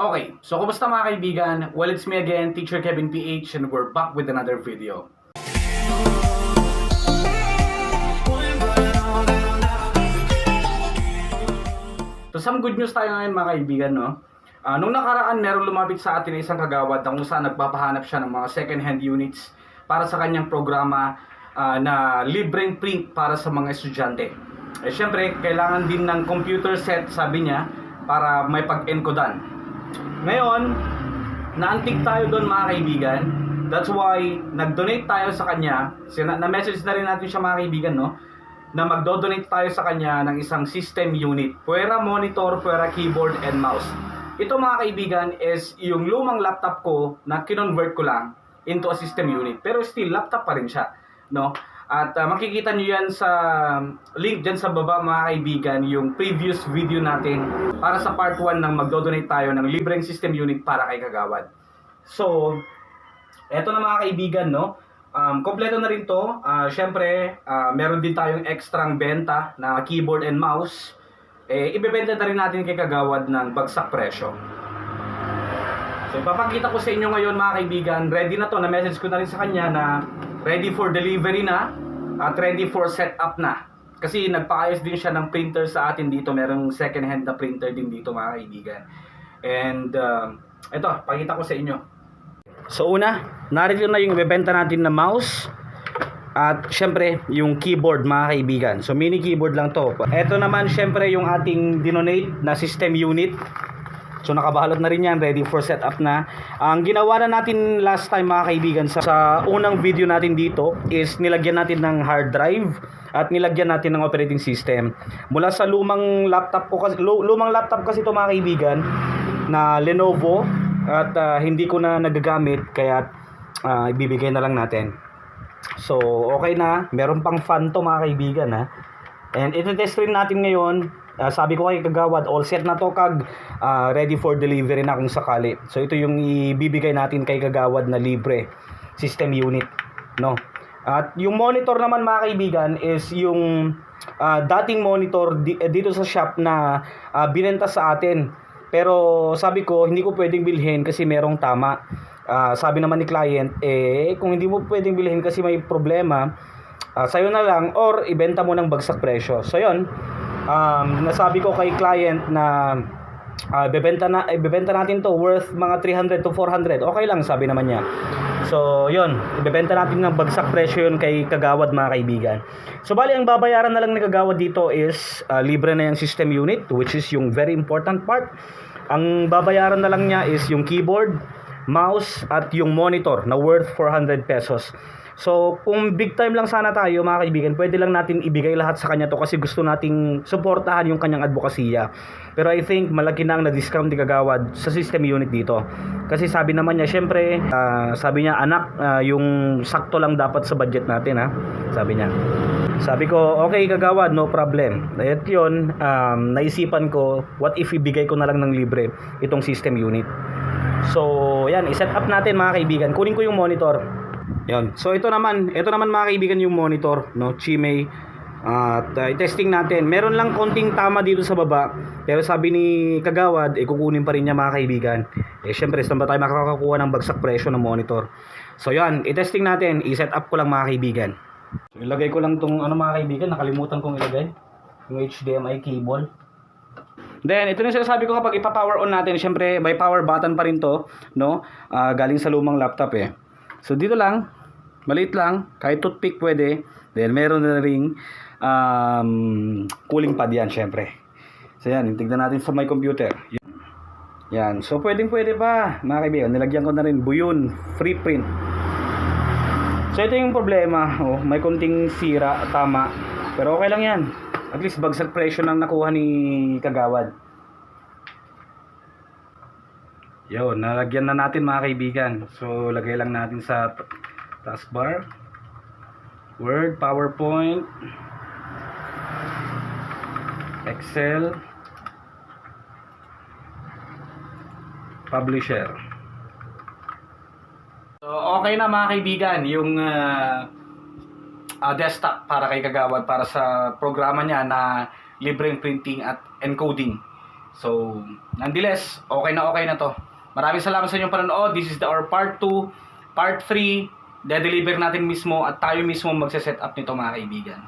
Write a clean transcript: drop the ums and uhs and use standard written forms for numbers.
Okay, so kumusta mga kaibigan? Well, it's me again, Teacher Kevin PH, and we're back with another video. So some good news tayo ngayon mga kaibigan, no? Nung nakaraan, merong lumapit sa atin na isang kagawad na kung saan nagpapahanap siya ng mga second-hand units para sa kanyang programa na libreng print para sa mga estudyante. Eh syempre, kailangan din ng computer set, sabi niya, para may pag-encodan. Ngayon, naantig tayo doon mga kaibigan. That's why nag-donate tayo sa kanya. Na-message na rin natin siya mga kaibigan, no? Na magdo-donate tayo sa kanya ng isang system unit. Pwera monitor, pwera keyboard and mouse. Ito mga kaibigan is yung lumang laptop ko na kinonvert ko lang into a system unit. Pero still, laptop pa rin siya, no? At makikita nyo yan sa link dyan sa baba mga kaibigan, yung previous video natin para sa part 1 ng magdodonate tayo ng libreng system unit para kay Kagawad. So, eto na mga kaibigan, no? Kompleto na rin to. Syempre, meron din tayong extrang benta na keyboard and mouse. Ibebenta na rin natin kay Kagawad ng bagsak presyo. So, ipapakita ko sa inyo ngayon mga kaibigan. Ready na to. Na-message ko na rin sa kanya na ready for delivery na at ready for setup na. Kasi nagpaayos din siya ng printer sa atin dito. Merong second hand na printer din dito mga kaibigan. And ito, pakita ko sa inyo. So una, narito na yung ibebenta natin na mouse. At syempre, yung keyboard mga kaibigan. So mini keyboard lang to. Ito naman syempre yung ating dinonate na system unit. So nakabalot na rin yan, ready for setup na. Ang ginawa na natin last time mga kaibigan sa unang video natin dito is nilagyan natin ng hard drive at nilagyan natin ng operating system. Mula sa lumang laptop ko kasi ito mga kaibigan na Lenovo at hindi ko na nagagamit kaya ibibigay na lang natin. So okay na, meron pang fan to mga kaibigan ha. And ito-test rin natin ngayon. Sabi ko kay Kagawad, all set na to kag ready for delivery na kung sakali. So ito yung ibibigay natin kay Kagawad na libre system unit, no? At yung monitor naman mga kaibigan is yung dating monitor dito sa shop na binenta sa atin. Pero sabi ko hindi ko pwedeng bilhin kasi merong tama. Sabi naman ni client, kung hindi mo pwedeng bilhin kasi may problema, sayo na lang or ibenta mo ng bagsak presyo. So yun, nasabi ko kay client na ibebenta natin to worth mga 300 to 400. Okay lang, sabi naman niya. So yun, ibebenta natin ng bagsak presyo yun kay Kagawad mga kaibigan. So bali ang babayaran na lang ni Kagawad dito is libre na yung system unit, which is yung very important part. Ang babayaran na lang niya is yung keyboard, mouse at yung monitor na worth 400 pesos. So, kung big time lang sana tayo mga kaibigan, pwede lang natin ibigay lahat sa kanya to kasi gusto nating suportahan yung kanyang advokasya. Pero I think malaki na ang na-discount ni Kagawad sa system unit dito. Kasi sabi naman niya, syempre, sabi niya, anak, yung sakto lang dapat sa budget natin ha. Sabi niya. Sabi ko, okay Kagawad, no problem. At yun, naisipan ko, what if ibigay ko na lang ng libre itong system unit. So, yan, iset up natin mga kaibigan. Kunin ko yung monitor. Yan. So ito naman mga kaibigan yung monitor, no, Chimay. At i-testing natin. Meron lang konting tama dito sa baba, pero sabi ni Kagawad, kukunin pa rin niya mga kaibigan. Syempre, saan ba tayo makakakuha ng bagsak presyo ng monitor? So yan, i-testing natin, i-set up ko lang mga kaibigan. So ilagay ko lang tong mga kaibigan, nakalimutan kong ilagay yung HDMI cable. Then, ito na sinasabi ko kapag ipa-power on natin, syempre may power button pa rin to, no? Galing sa lumang laptop So dito lang, maliit lang, kahit toothpick pwede. Then meron na ring cooling pad yan syempre. So yan, tignan natin sa my computer. Yan, so pwede pa mga kaibigan. Nilagyan ko na rin buyon, free print. So ito yung problema, may konting sira, tama. Pero okay lang yan. At least bagsak presyo nang nakuha ni Kagawad. Yun, nalagyan na natin mga kaibigan. So, lagay lang natin sa taskbar. Word, PowerPoint, Excel, Publisher. So, okay na mga kaibigan, yung desktop para kay Kagawad para sa programa niya na libreng printing at encoding. So, nonetheless, okay na to. Maraming salamat sa inyong panonood. This is our part 2, part 3. De-deliver natin mismo at tayo mismo magse-set up nito mga kaibigan.